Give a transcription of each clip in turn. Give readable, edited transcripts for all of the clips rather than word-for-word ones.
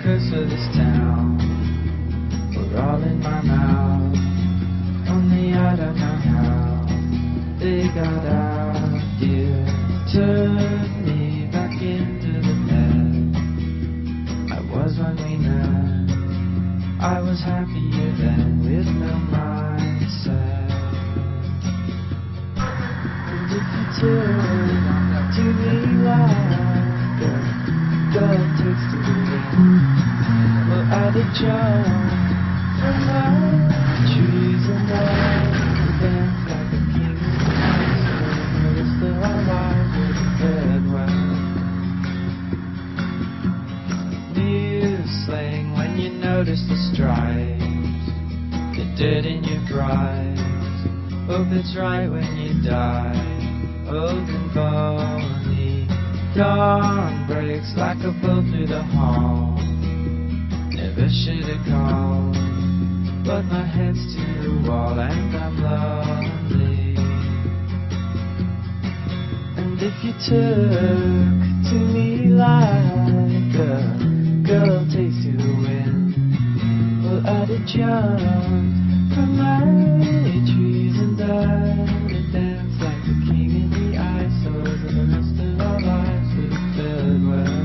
curse of this town were all in my mouth. Only I don't know how they got out. You turned me back into the bed I was when we met. I was happier then with no mindset. And if you turn to me like a girl takes to the wind, well, I'd have jumped from my trees and I'd dance like a king. The rest of our lives would have fared well. New slang when you notice the stripes, the dirt in your bright. Hope it's right when you die, old and bony. Dawn breaks like a bolt through the hall. Never should have called, but my head's to the wall and I'm lonely. And if you took to me like a girl takes to the wind, well, I'd have jumped from my trees and I'd have danced like a king in the ice. So the rest of our lives would have fared well.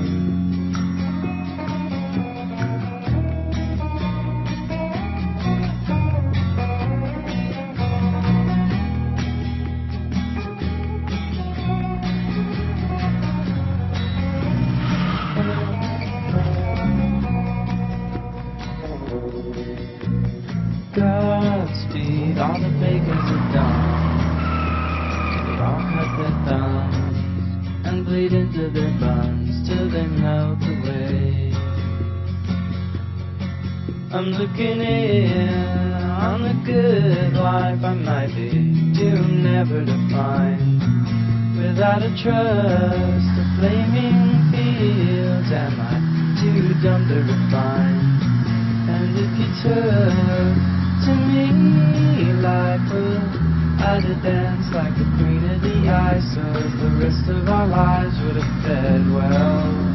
Godspeed, all the bakers are done. They all cut their thumbs and bleed into their buns till they melt away. I'm looking in on the good life I might be doomed never to find. Without a trust, the flaming fields, am I too dumb to refine? And if you took to me like I'd have danced like the queen of the ice, so the rest of our lives would have fared well.